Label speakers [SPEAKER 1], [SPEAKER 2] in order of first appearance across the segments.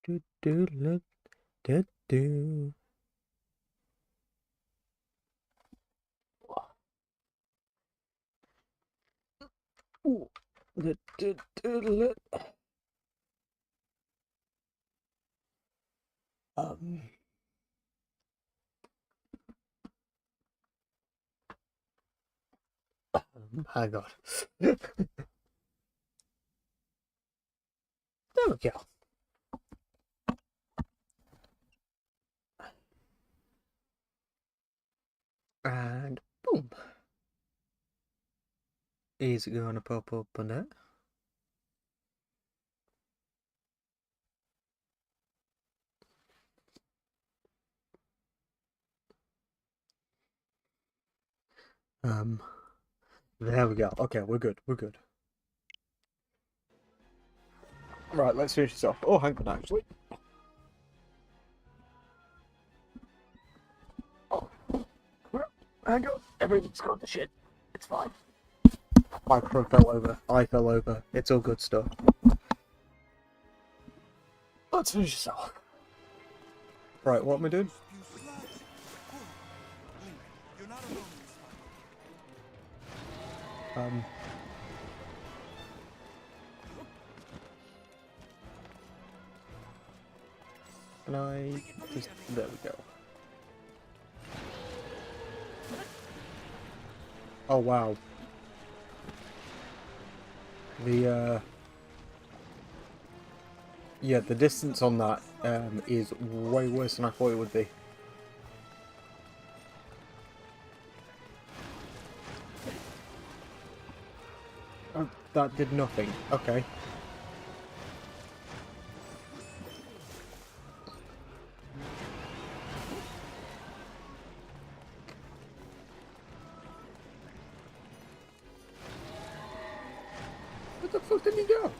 [SPEAKER 1] Do, do, do, do, do. Ooh. Do, do, do, do. Um, hang on. There we go. And boom. Is it going to pop up on it? Um, there we go. Okay, we're good. We're good. Right, let's finish this off. Oh, hang on, actually. Oh, hang on. Everything's gone to shit. It's fine. Microphone fell over. I fell over. It's all good stuff. Let's finish this off. Right, what am I doing? Um. Can I just... There we go. Oh, wow. Yeah, the distance on that is way worse than I thought it would be. Oh, that did nothing. Okay. Where the fuck did he go?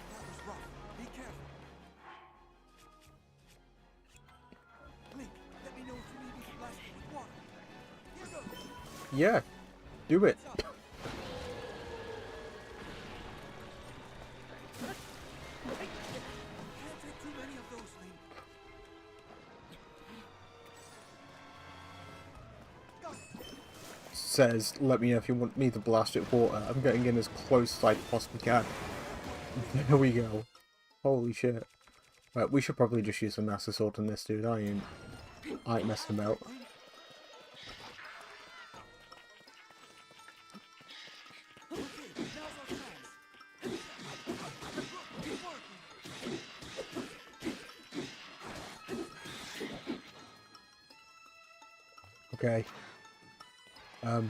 [SPEAKER 1] Yeah, do it. Says, let me know if you want me to blast it with water. I'm getting in as close as I possibly can. There we go. Holy shit. Right, we should probably just use the Master Sword on this dude. I ain't messing about. Okay. Oh,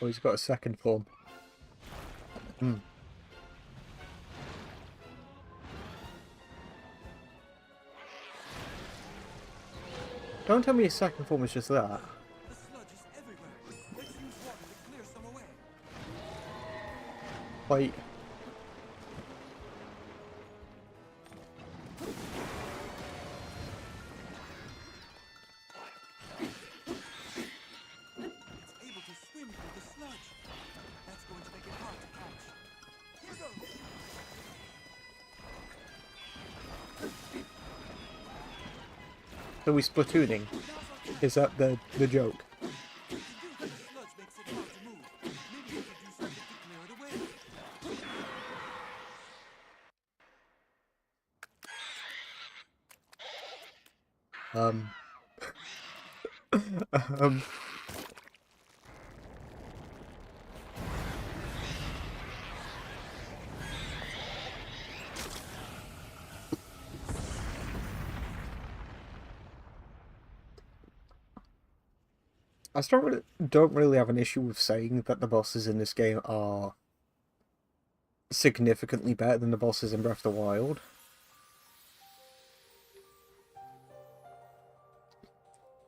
[SPEAKER 1] he's got a second form. Hmm. Don't tell me his second form is just that. Like... So we splatooning? Is that the joke? Um... um... I don't really have an issue with saying that the bosses in this game are significantly better than the bosses in Breath of the Wild.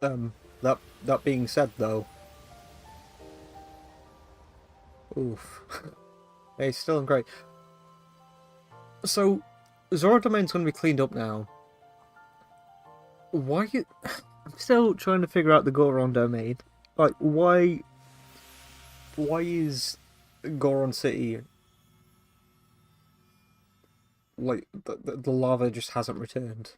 [SPEAKER 1] That being said, though, oof, it's still great. So, Zora Domain's going to be cleaned up now. Why you... I'm still trying to figure out the Goron domain. Like, why... Why is Goron City... Like, the lava just hasn't returned?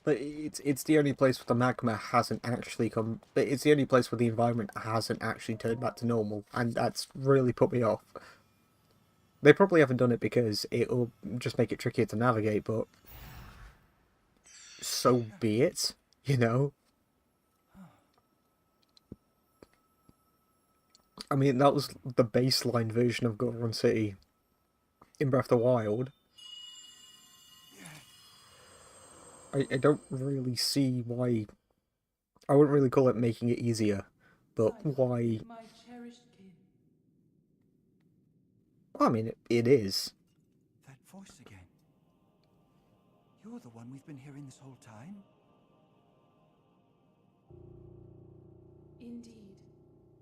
[SPEAKER 1] But it's the only place where the magma hasn't actually come... It's the only place where the environment hasn't actually turned back to normal. And that's really put me off. They probably haven't done it because it'll just make it trickier to navigate, but... So be it, you know? I mean, that was the baseline version of Goron City in Breath of the Wild. I don't really see why... I wouldn't really call it making it easier, but why... Well, I mean, it is.
[SPEAKER 2] That voice again. You're the one we've been hearing this whole time?
[SPEAKER 3] Indeed.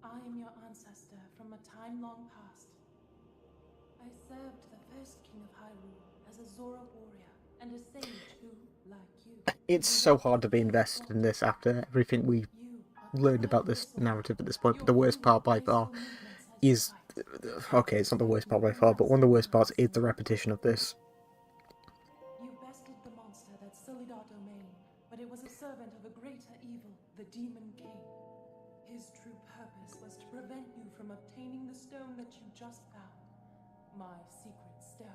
[SPEAKER 3] I am your ancestor from a time long past. I served the first king of Hyrule as a Zora warrior and a sage who, like you...
[SPEAKER 1] It's so hard to be invested in this after everything we learned about this narrative at this point, but the worst part by far is... Okay, it's not the worst part by far, but one of the worst parts is the repetition of this.
[SPEAKER 3] You bested the monster that sullied our domain, but it was a servant of a greater evil, the Demon King. His true purpose was to prevent you from obtaining the stone that you just found. My secret stone.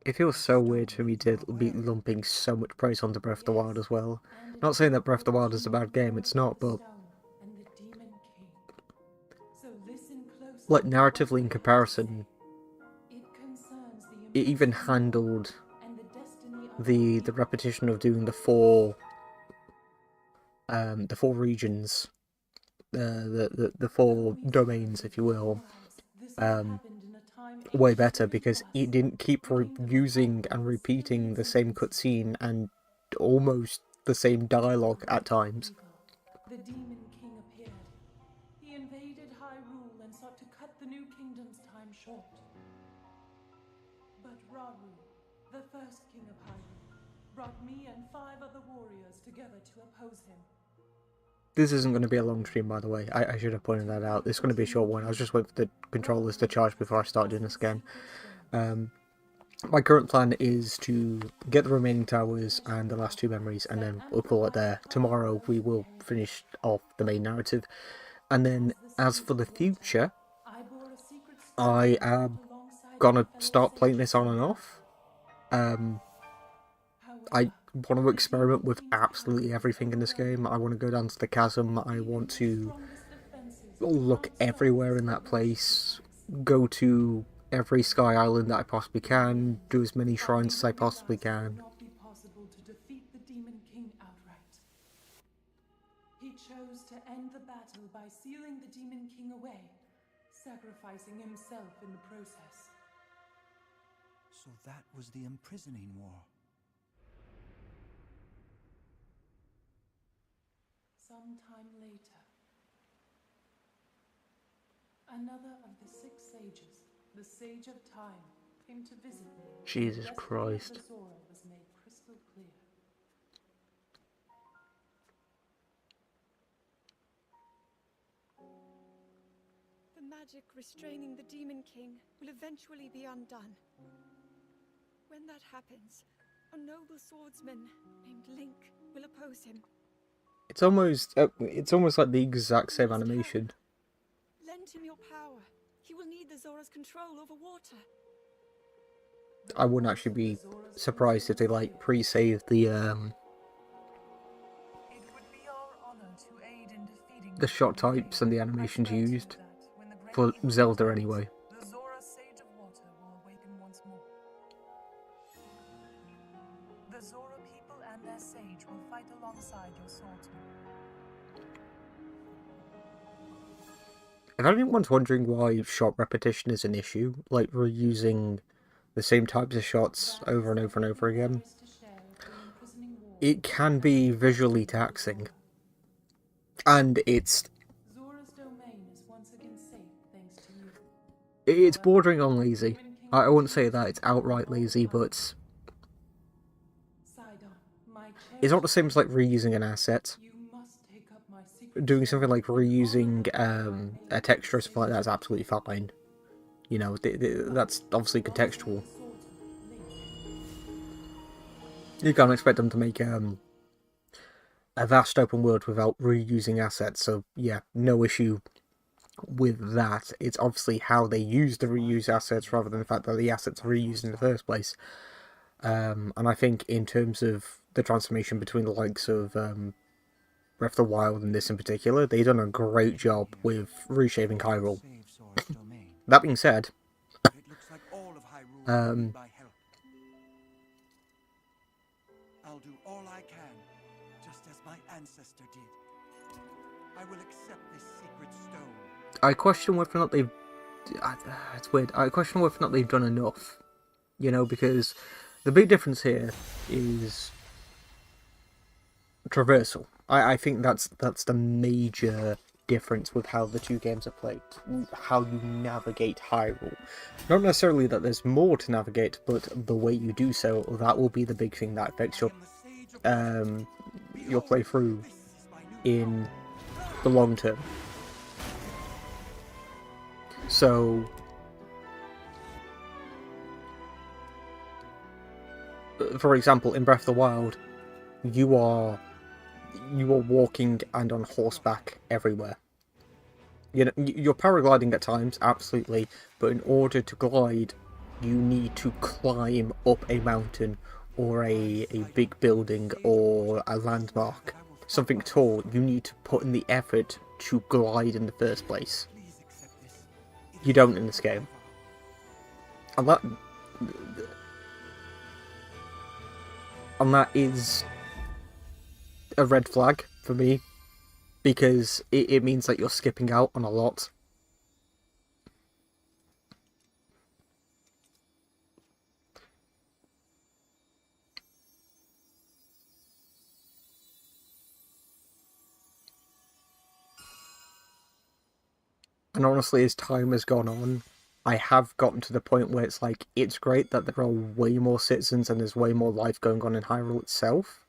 [SPEAKER 1] It feels so weird for me to be lumping so much praise onto Breath of the Wild as well. Not saying that Breath of the Wild is a bad game, it's not, but... Like, narratively in comparison, it even handled the repetition of doing the four regions, the four domains, if you will, way better, because it didn't keep using and repeating the same cutscene and almost the same dialogue at times.
[SPEAKER 3] The Demon King appeared. He invaded Hyrule and sought to cut the new kingdom's time short. But Rauru, the first king of Hyrule, brought me and 5 other warriors together to oppose him.
[SPEAKER 1] This isn't going to be a long stream, by the way. I should have pointed that out. It's going to be a short one. I was just waiting for the controllers to charge before I start doing this again. My current plan is to get the remaining towers and the last 2 memories, and then we'll call it there. Tomorrow we will finish off the main narrative. And then, as for the future, I am gonna start playing this on and off. I want to experiment with absolutely everything in this game. I want to go down to the chasm. I want to look everywhere in that place. Go to every Sky Island that I possibly can. Do as many shrines as I possibly can.
[SPEAKER 3] He chose to end the battle by sealing the Demon King away, sacrificing himself in the process.
[SPEAKER 2] So that was the imprisoning war.
[SPEAKER 3] Sometime later, another of the 6 sages, the Sage of Time, came to visit me.
[SPEAKER 1] Jesus Christ.
[SPEAKER 3] The Zora was made crystal clear.
[SPEAKER 4] The magic restraining the Demon King will eventually be undone. When that happens, a noble swordsman named Link will oppose him.
[SPEAKER 1] It's almost like the exact same animation.
[SPEAKER 4] Lend him your power. He will need the Zora's control over water.
[SPEAKER 1] I wouldn't actually be surprised if they like pre-saved the shot types and the animations used for Zelda anyway.
[SPEAKER 5] The Zora Sage of Water will awaken once more. The Zora people and their sage will fight alongside your swordsmen.
[SPEAKER 1] If anyone's wondering why shot repetition is an issue, like reusing the same types of shots over and over and over again, it can be visually taxing. And it's
[SPEAKER 3] Zora's domain is once again safe thanks to you.
[SPEAKER 1] it's bordering on lazy. I wouldn't say that it's outright lazy, but
[SPEAKER 3] Sidon, my
[SPEAKER 1] it's not the
[SPEAKER 3] cherished
[SPEAKER 1] same as like reusing an asset.
[SPEAKER 3] you must take up my secret
[SPEAKER 1] Doing
[SPEAKER 3] stone
[SPEAKER 1] something like
[SPEAKER 3] and honor
[SPEAKER 1] reusing
[SPEAKER 3] my
[SPEAKER 1] a texture or something like that is absolutely fine. You know, that's obviously contextual. You can't expect them to make a vast open world without reusing assets, so yeah, no issue with that. It's obviously how they use the reused assets rather than the fact that the assets are reused in the first place. And I think in terms of the transformation between the likes of Breath of the Wild and this in particular, they've done a great job with reshaping Hyrule.
[SPEAKER 2] Save Zora's domain.
[SPEAKER 1] That being said,
[SPEAKER 2] But it looks like all of Hyrule will need my help. I'll do all I can, just as my ancestor did. I will accept this secret stone.
[SPEAKER 1] I question whether or not they've... it's weird. I question whether or not they've done enough. You know, because the big difference here is traversal. I think that's the major difference with how the two games are played. How you navigate Hyrule. Not necessarily that there's more to navigate, but the way you do so, that will be the big thing that affects your playthrough in the long term. So, for example, in Breath of the Wild, you are walking and on horseback everywhere. You know, you're paragliding at times, absolutely, but in order to glide, you need to climb up a mountain or a big building or a landmark, something tall. You need to put in the effort to glide in the first place. You don't in this game. And that is a red flag for me, because it means that you're skipping out on a lot. And honestly, as time has gone on, I have gotten to the point where it's like, it's great that there are way more citizens and there's way more life going on in Hyrule itself.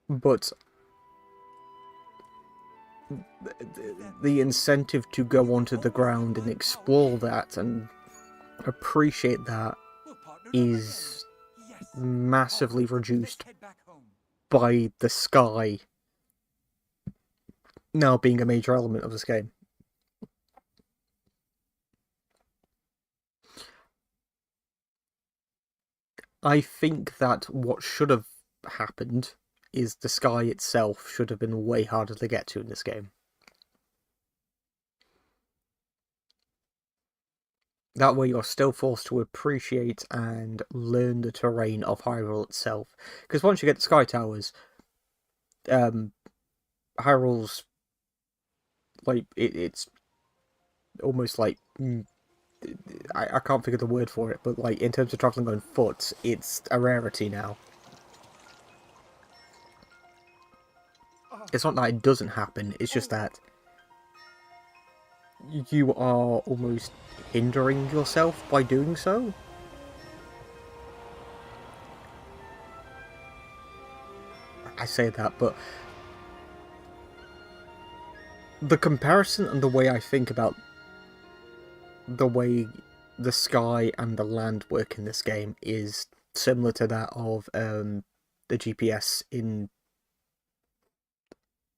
[SPEAKER 1] But the incentive to go onto the ground and explore that and appreciate that is massively reduced by the sky now being a major element of this game. I think that what should have happened is the sky itself should have been way harder to get to in this game. That way you're still forced to appreciate and learn the terrain of Hyrule itself. Because once you get the Sky Towers, Hyrule's like, it's almost like, I can't figure the word for it, but like in terms of travelling on foot, it's a rarity now. It's not that it doesn't happen, it's just that you are almost hindering yourself by doing so. I say that, but the comparison and the way I think about the way the sky and the land work in this game is similar to that of the GPS in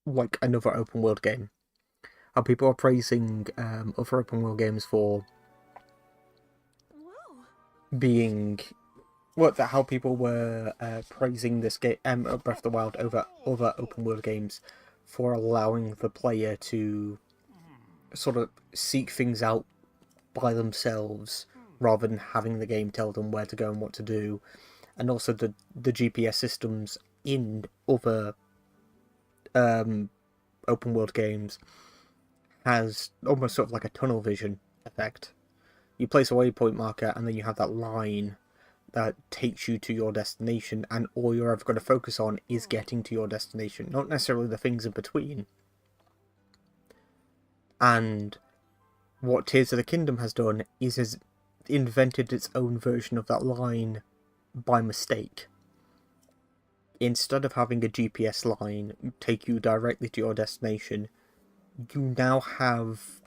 [SPEAKER 1] like another open world game. How people are praising other open world games for being how people were praising this game, Breath of the Wild, over other open world games for allowing the player to sort of seek things out by themselves rather than having the game tell them where to go and what to do. And also the GPS systems in other open world games has almost sort of like a tunnel vision effect. You place a waypoint marker and then you have that line that takes you to your destination, and all you're ever going to focus on is getting to your destination, not necessarily the things in between. And what Tears of the Kingdom has done is has invented its own version of that line by mistake. Instead of having a GPS line take you directly to your destination, you now have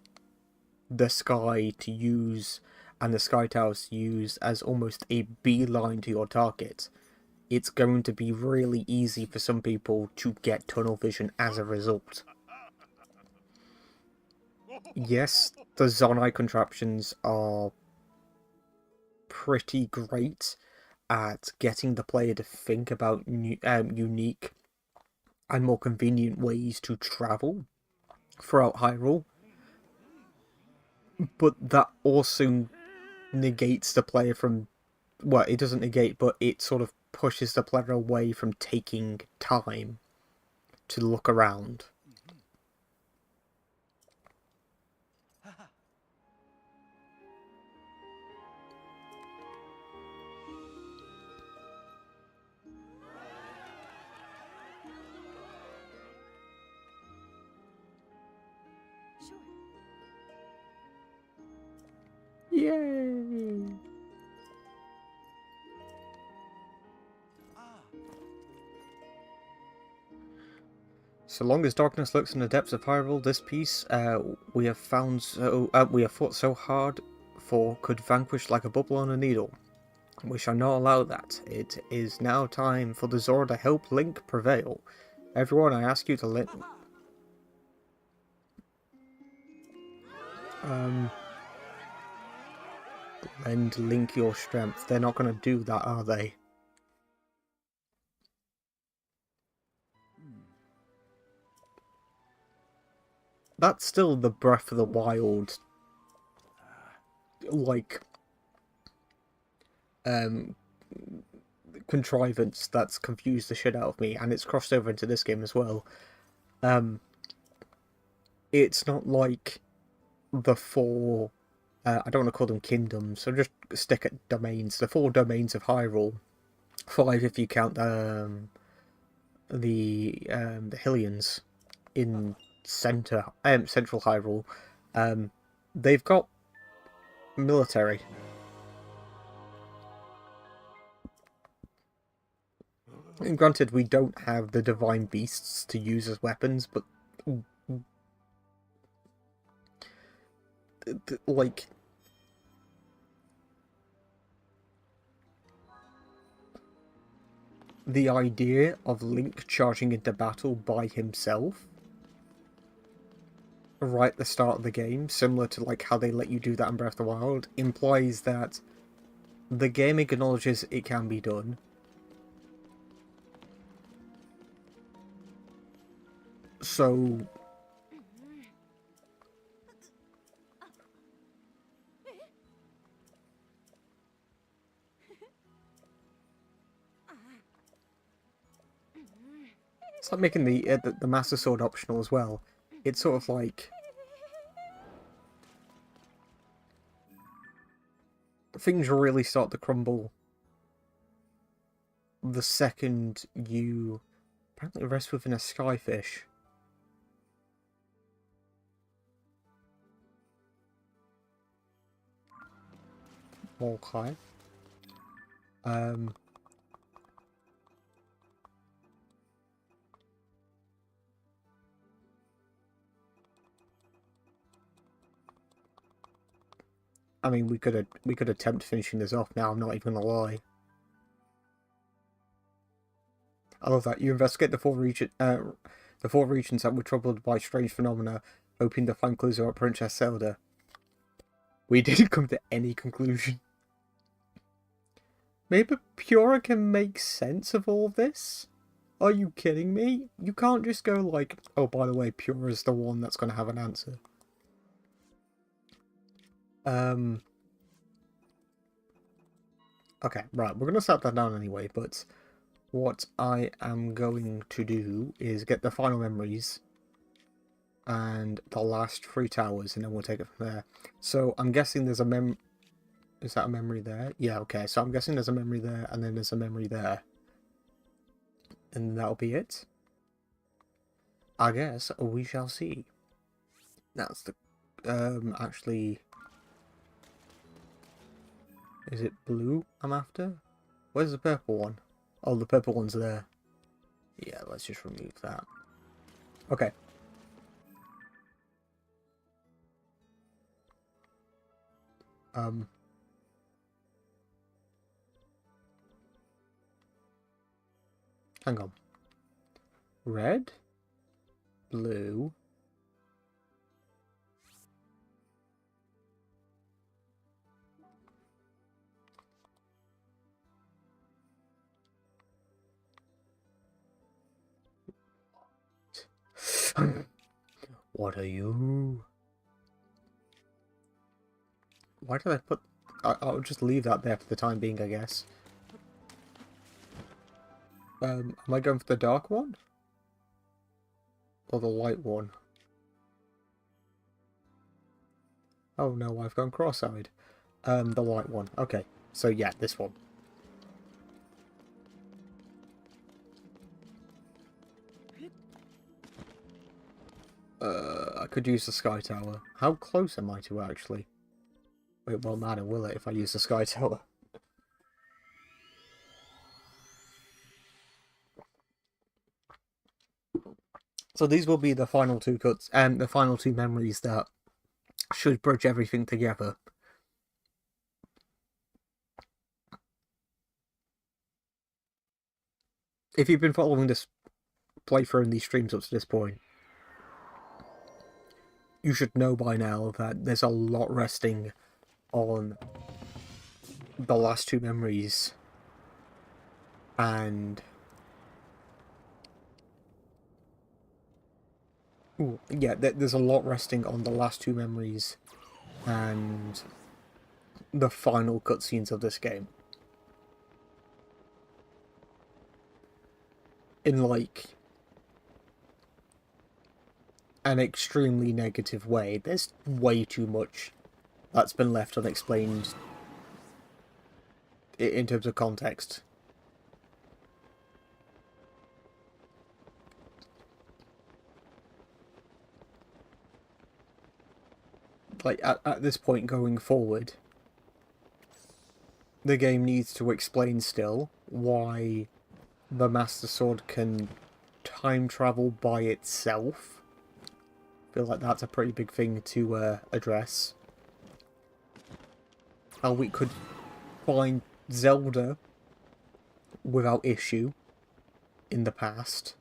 [SPEAKER 1] the sky to use and the sky towers to use as almost a beeline to your target. It's going to be really easy for some people to get tunnel vision as a result. Yes, the Zonai contraptions are pretty great at getting the player to think about unique and more convenient ways to travel throughout Hyrule, but that also negates the player from, well, it doesn't negate, but it sort of pushes the player away from taking time to look around. Yay! So long as darkness lurks in the depths of Hyrule, this piece we have fought so hard for could vanquish like a bubble on a needle. We shall not allow that. It is now time for the Zora to help Link prevail. Everyone, I ask you to lend Link your strength. They're not going to do that, are they? That's still the Breath of the Wild, like, contrivance that's confused the shit out of me, and it's crossed over into this game as well. It's not like the four, I don't want to call them kingdoms, so just stick at domains. The 4 domains of Hyrule, 5 if you count the Hylians in central Hyrule. They've got military. And granted, we don't have the divine beasts to use as weapons, but like, the idea of Link charging into battle by himself right at the start of the game, similar to like how they let you do that in Breath of the Wild, implies that the game acknowledges it can be done. So it's like making the Master Sword optional as well. It's sort of like things really start to crumble the second you apparently rest within a skyfish. Okay. I mean, we could attempt finishing this off now. I'm not even gonna lie. I love that you investigate the four regions that were troubled by strange phenomena, hoping to find clues about Princess Zelda. We didn't come to any conclusion. Maybe Pura can make sense of all of this? Are you kidding me? You can't just go like, oh, by the way, Pura's the one that's going to have an answer. Okay, right, we're going to set that down anyway, but what I am going to do is get the final memories and the last 3 towers, and then we'll take it from there. So I'm guessing there's a Is that a memory there? Yeah, okay, so I'm guessing there's a memory there, and then there's a memory there. And that'll be it. I guess we shall see. That's the... actually... Is it blue I'm after? Where's the purple one? Oh, the purple one's there. Yeah, let's just remove that. Okay. Hang on. Red? Blue? What are you? Why did I put... I'll just leave that there for the time being, I guess. Am I going for the dark one? Or the light one? Oh no, I've gone cross-eyed. The light one. Okay, so yeah, this one. I could use the sky tower. How close am I to actually? It won't matter, will it, if I use the sky tower? So these will be the final two cuts, and the final two memories that should bridge everything together. If you've been following this playthrough and these streams up to this point, you should know by now that there's a lot resting on the last two memories, and yeah, there's a lot resting on the last two memories and the final cutscenes of this game. In, like, an extremely negative way. There's way too much that's been left unexplained in terms of context. Like, at this point going forward, the game needs to explain still why the Master Sword can time travel by itself. I feel like that's a pretty big thing to address. How we could find Zelda without issue in the past.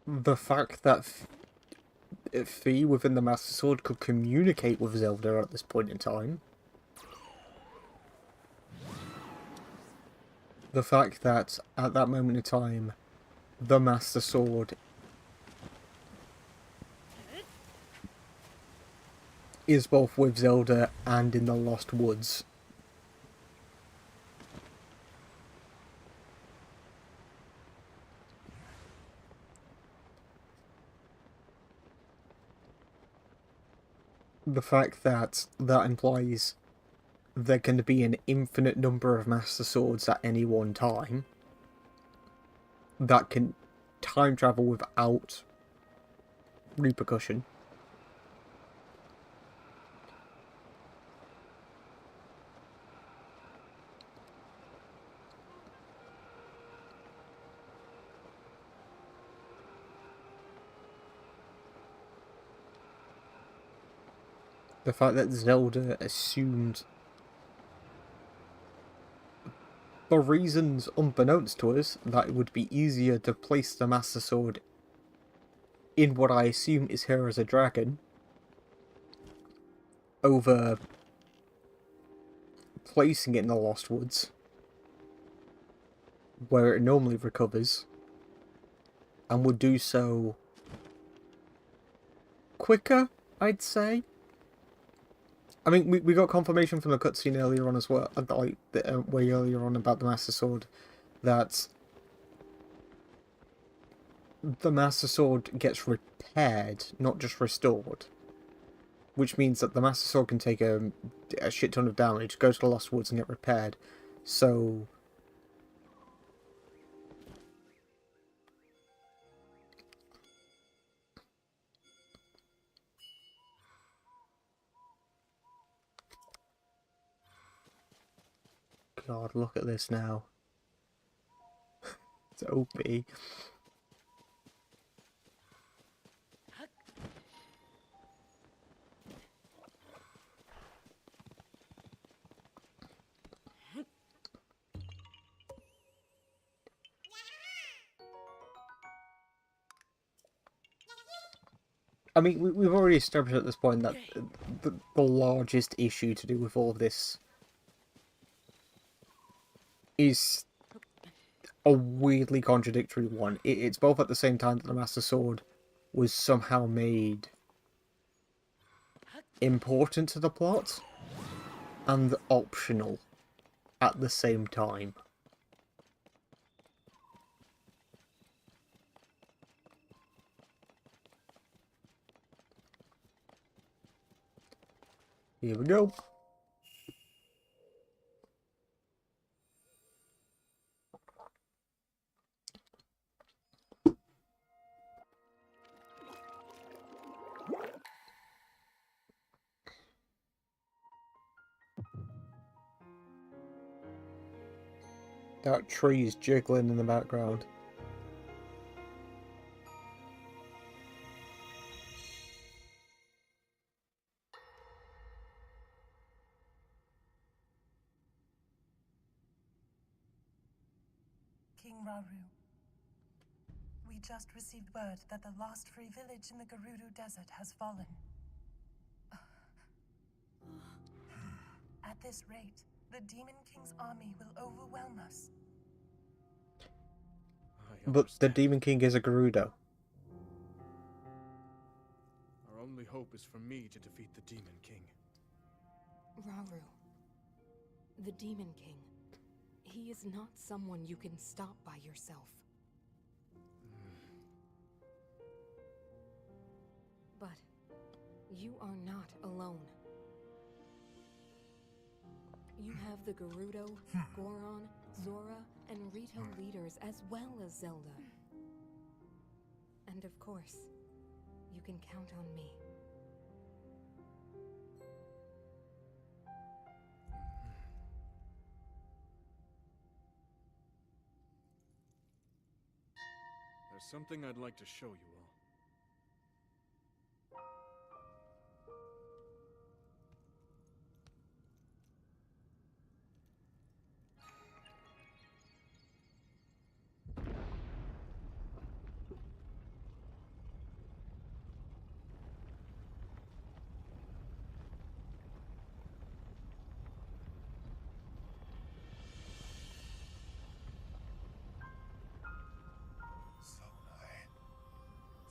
[SPEAKER 1] The fact that Fi within the Master Sword could communicate with Zelda at this point in time. The fact that at that moment in time, the Master Sword is both with Zelda and in the Lost Woods. The fact that that implies there can be an infinite number of Master Swords at any one time that can time travel without repercussion. The fact that Zelda assumed, for reasons unbeknownst to us, that it would be easier to place the Master Sword in what I assume is her as a dragon, over placing it in the Lost Woods, where it normally recovers, and would do so quicker, I'd say. I mean, we got confirmation from the cutscene earlier on as well, like way earlier on about the Master Sword, that the Master Sword gets repaired, not just restored. which means that the Master Sword can take a shit ton of damage, go to the Lost Woods and get repaired. So... God, look at this now. It's OP. I mean, we've already established at this point that the largest issue to do with all of this is a weirdly contradictory one. It's both at the same time that the Master Sword was somehow made important to the plot and optional at the same time. Here we go. That tree's jiggling in the background.
[SPEAKER 5] King Rauru, we just received word that the last free village in the Gerudo Desert has fallen. At this rate, the Demon King's army will overwhelm us.
[SPEAKER 1] But the Demon King is a Gerudo.
[SPEAKER 6] Our only hope is for me to defeat the Demon King.
[SPEAKER 7] Rauru, the Demon King, he is not someone you can stop by yourself. But you are not alone. You have the Gerudo, Goron, Zora, and Rito leaders as well as Zelda. And of course, you can count on me.
[SPEAKER 6] There's something I'd like to show you all.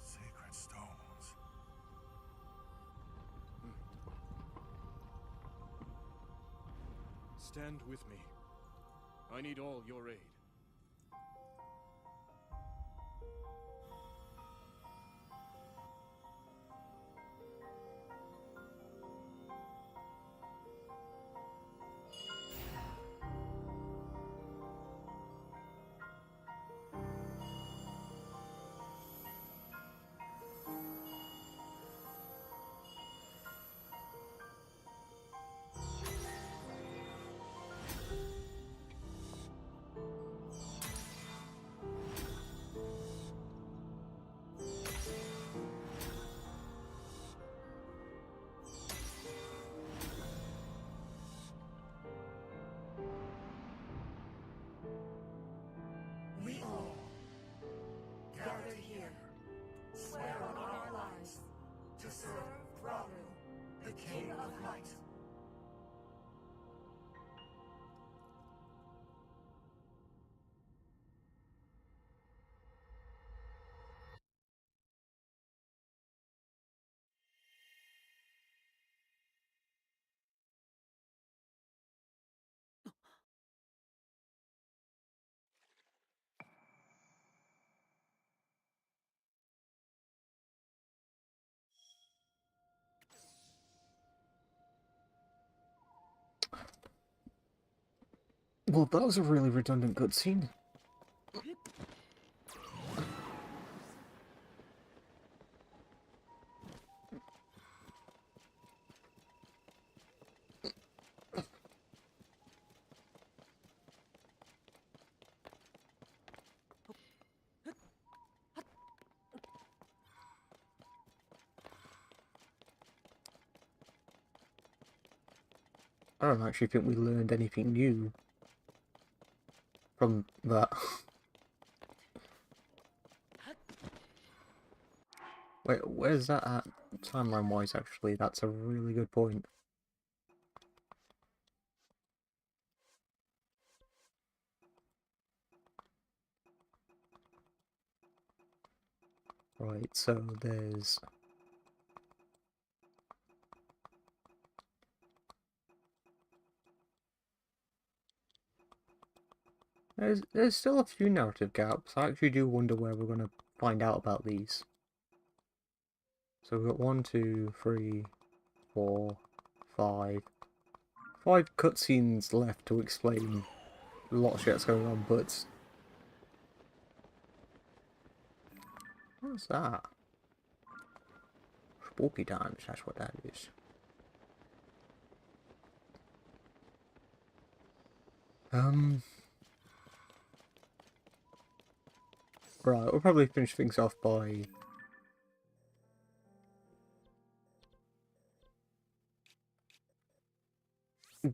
[SPEAKER 2] Sacred stones.
[SPEAKER 6] Stand with me. I need all your aid.
[SPEAKER 8] We all, gathered here, swear on our lives to serve Rauru, the King of Light.
[SPEAKER 1] Well, that was a really redundant cutscene. I don't actually think we learned anything new from that. Wait, where's that at timeline-wise, actually? That's a really good point. Right, so there's... There's still a few narrative gaps. I actually do wonder where we're going to find out about these. So we've got 1, 2, 3, 4, 5... 5 cutscenes left to explain a lot of shit that's going on, but... What's that? Spooky times, that's what that is. Right, we'll probably finish things off by...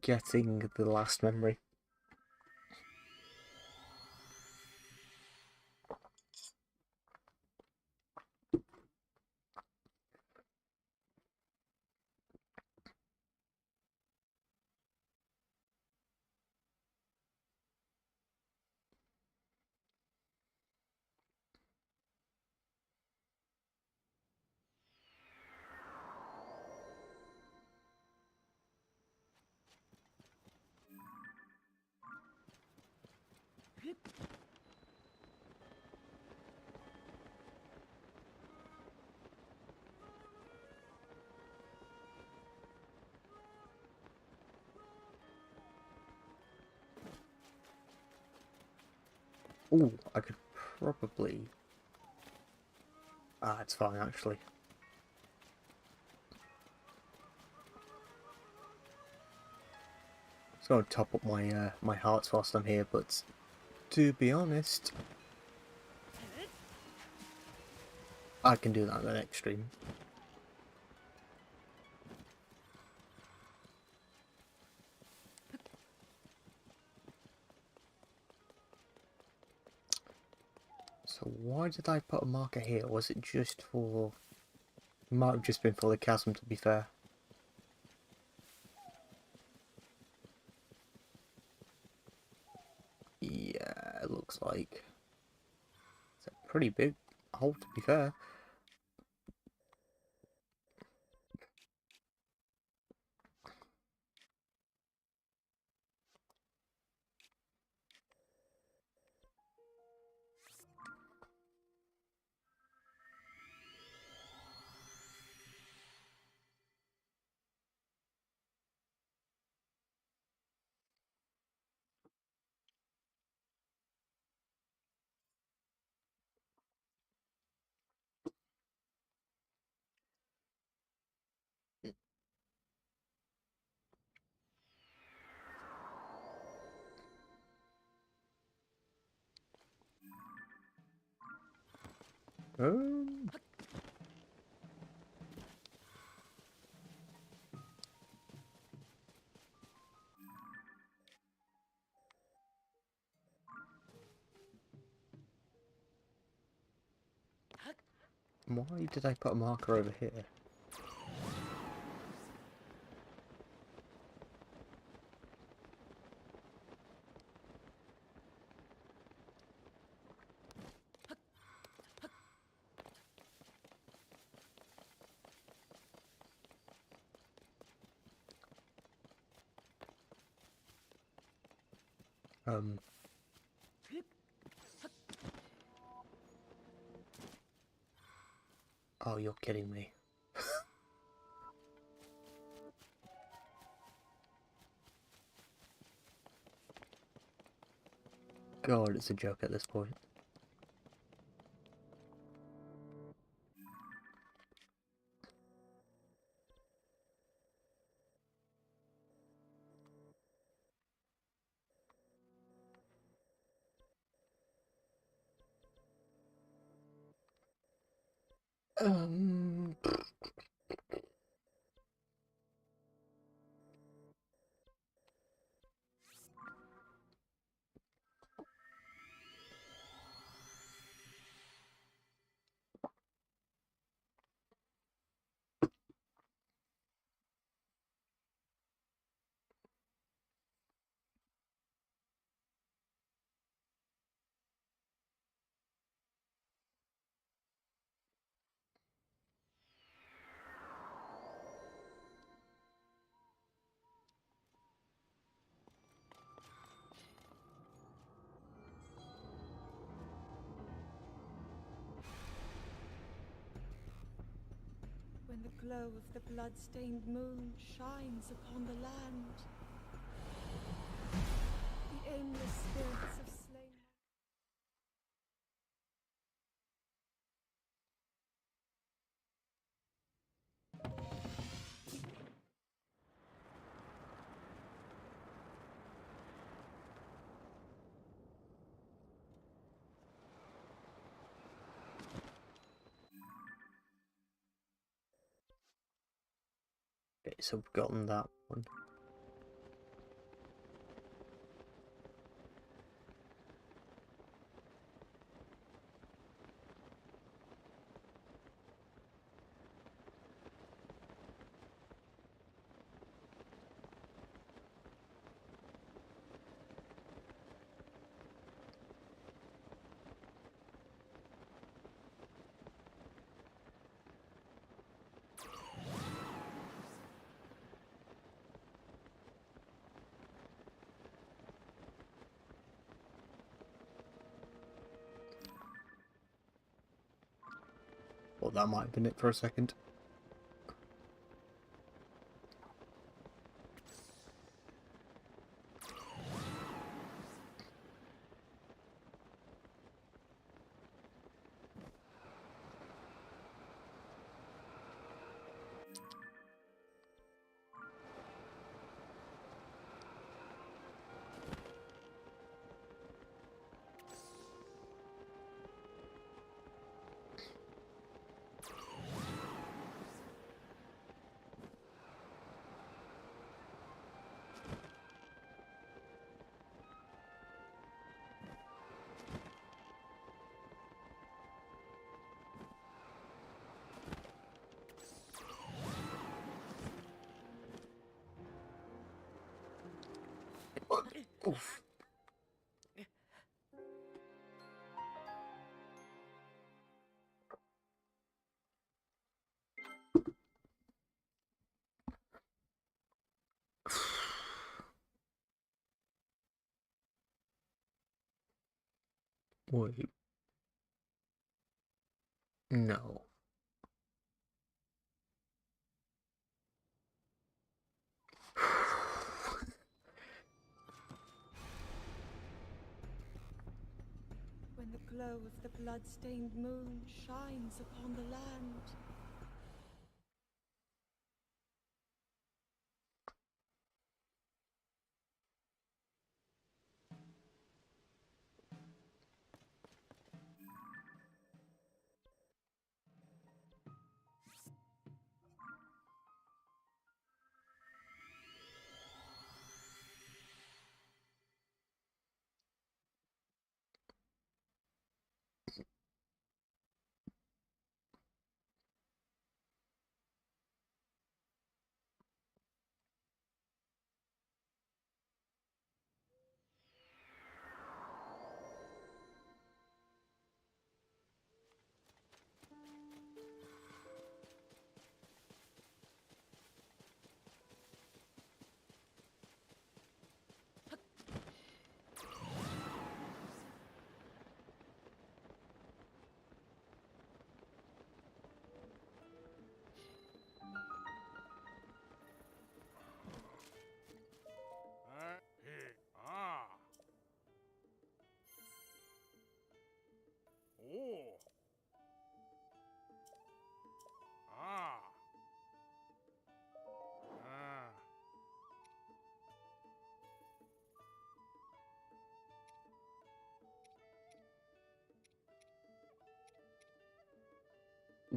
[SPEAKER 1] getting the last memory. Ooh, I could probably... Ah, it's fine, actually. Just gonna top up my my hearts whilst I'm here, but to be honest, I can do that in the next stream. So why did I put a marker here? Was it just for... Might have just been for the chasm, to be fair. Yeah, it looks like it's a pretty big hole, to be fair. Um, why did I put a marker over here? Oh, you're kidding me. God, it's a joke at this point. Um...
[SPEAKER 4] When the glow of the blood-stained moon shines upon the land, the aimless spirits of slain...
[SPEAKER 1] Okay, so we've gotten that one. Well, that might have been it for a second. Oof. Wait. No.
[SPEAKER 4] When the glow of the blood-stained moon shines upon the land,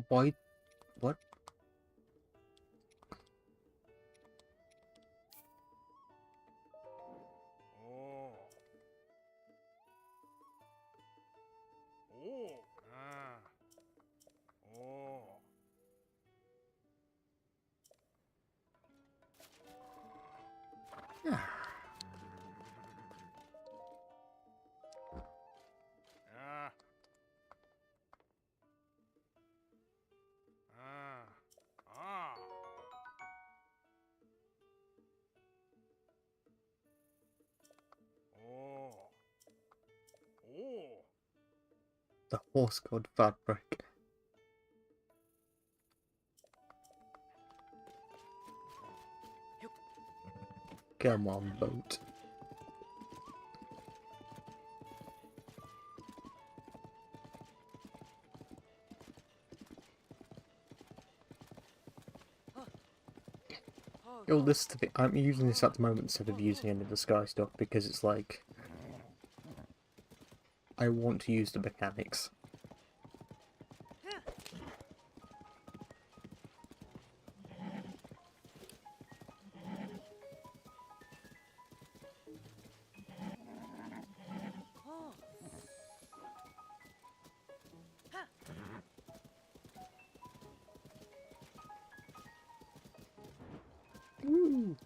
[SPEAKER 1] Why? What?
[SPEAKER 6] Oh. Oh. Ah. Oh.
[SPEAKER 1] Yeah.
[SPEAKER 6] Ah. Ah. Ah. Oh. Oh.
[SPEAKER 1] The horse god fabric. Come on, boat. Yo, this to be, I'm using this at the moment instead of using any of the sky stuff because it's like I want to use the mechanics. Ooh.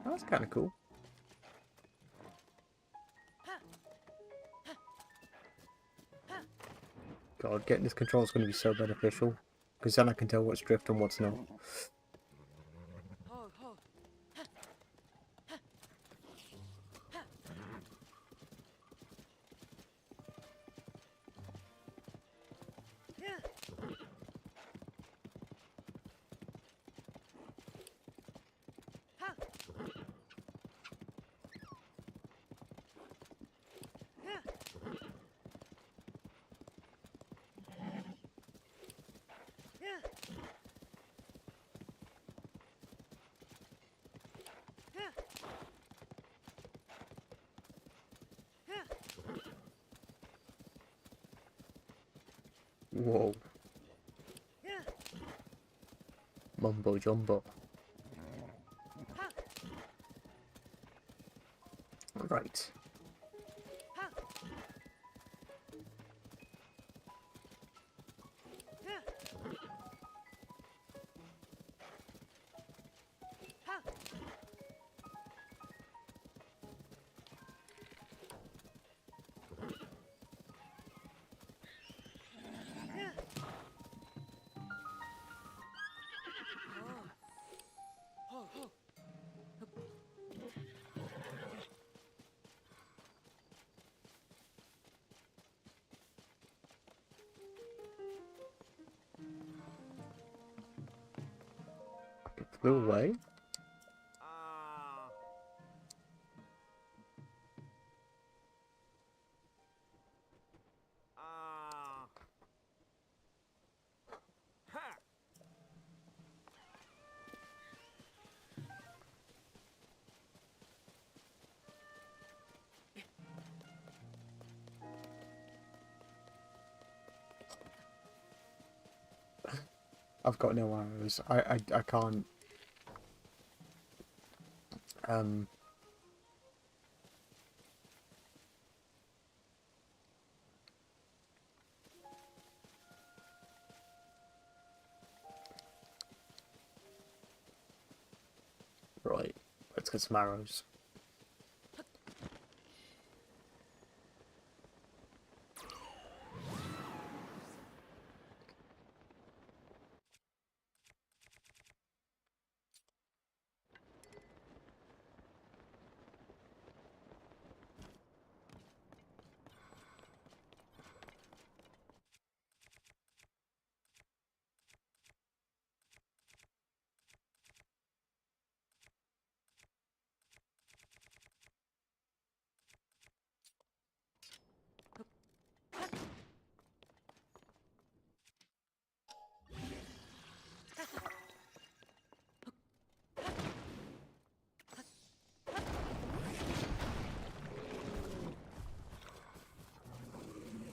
[SPEAKER 1] That's kind of cool. God, getting this control is going to be so beneficial because then I can tell what's drift and what's not. Whoa. Mumbo jumbo. Right. It flew away. I've got no arrows. I can't. Right. Let's get some arrows.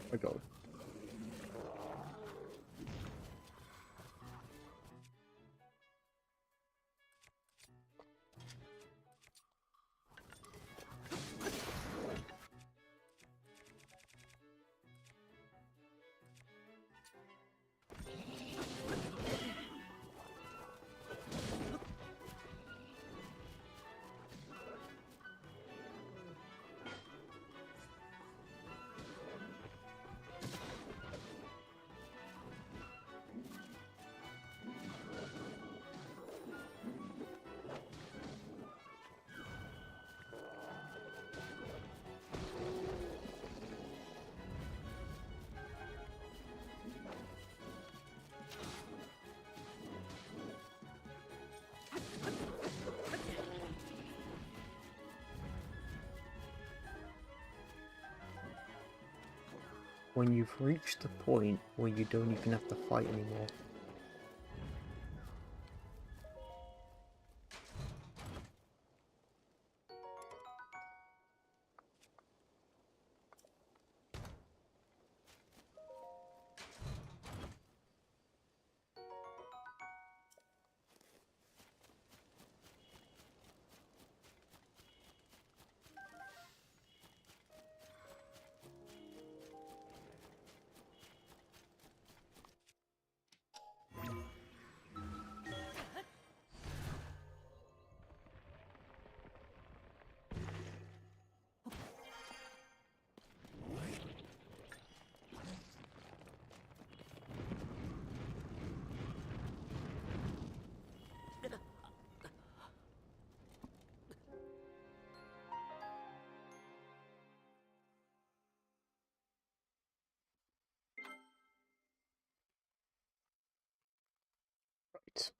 [SPEAKER 1] Oh my god. when you've reached the point where you don't even have to fight anymore. Right.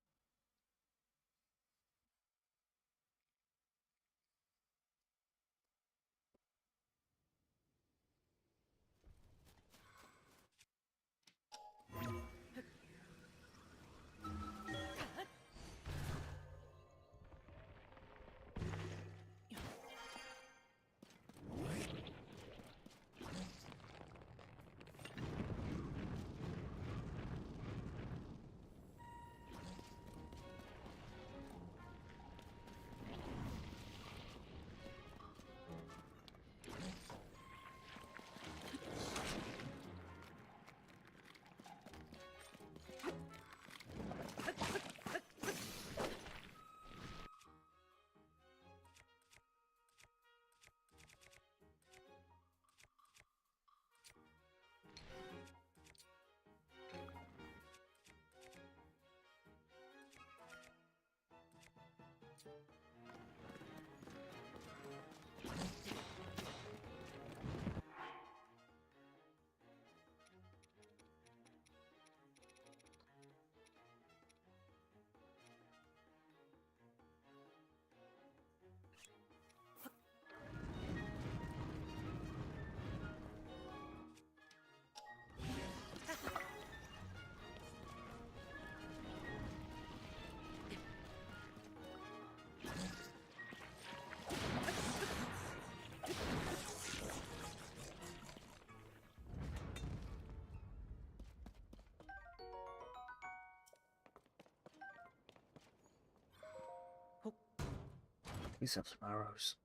[SPEAKER 1] Please have some arrows.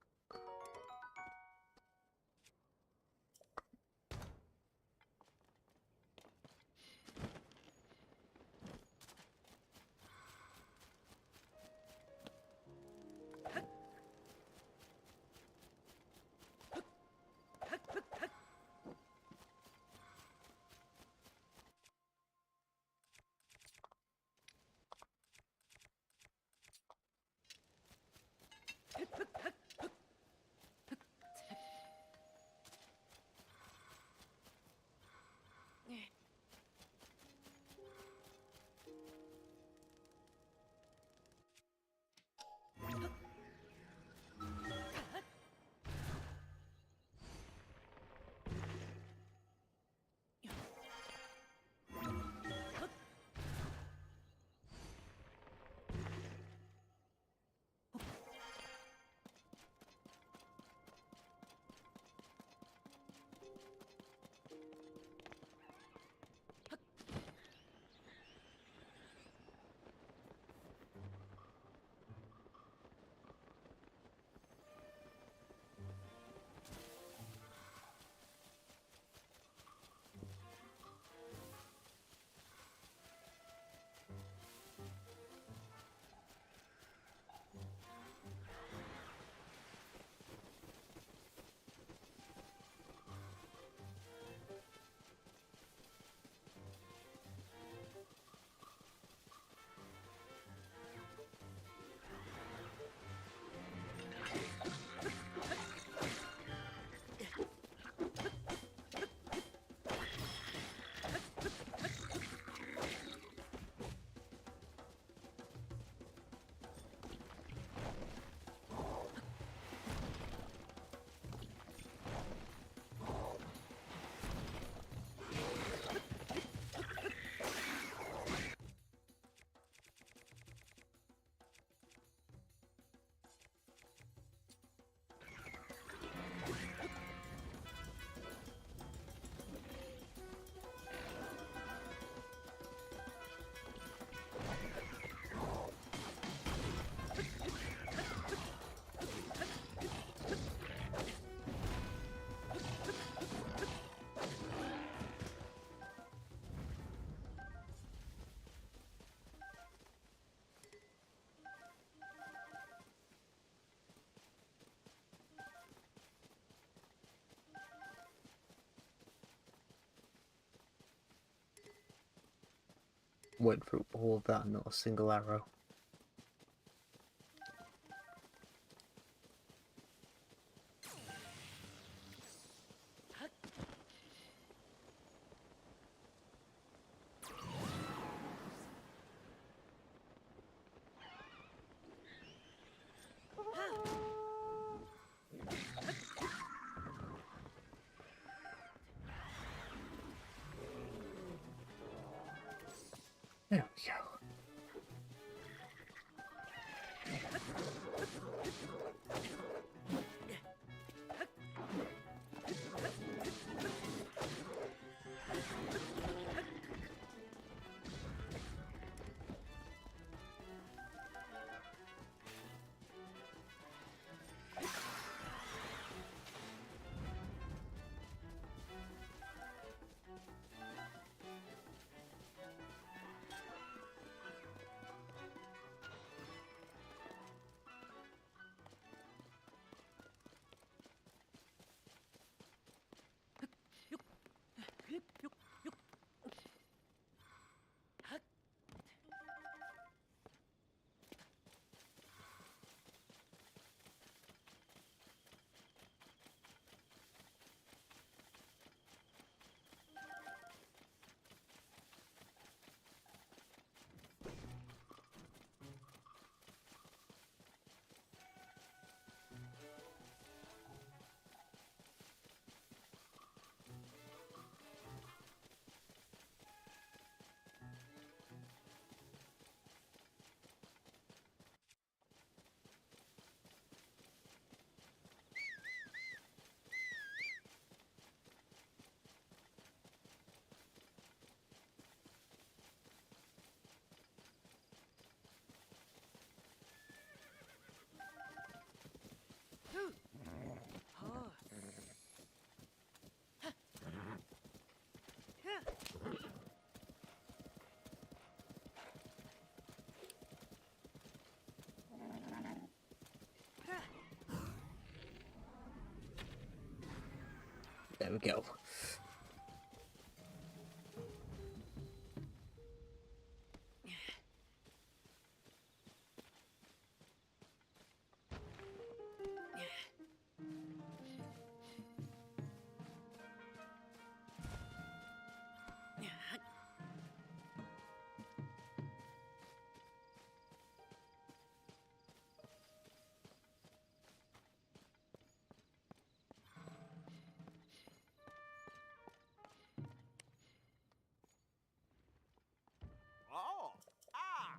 [SPEAKER 1] Went through all of that and not a single arrow. There we go. There we go.
[SPEAKER 9] Oh! Ah!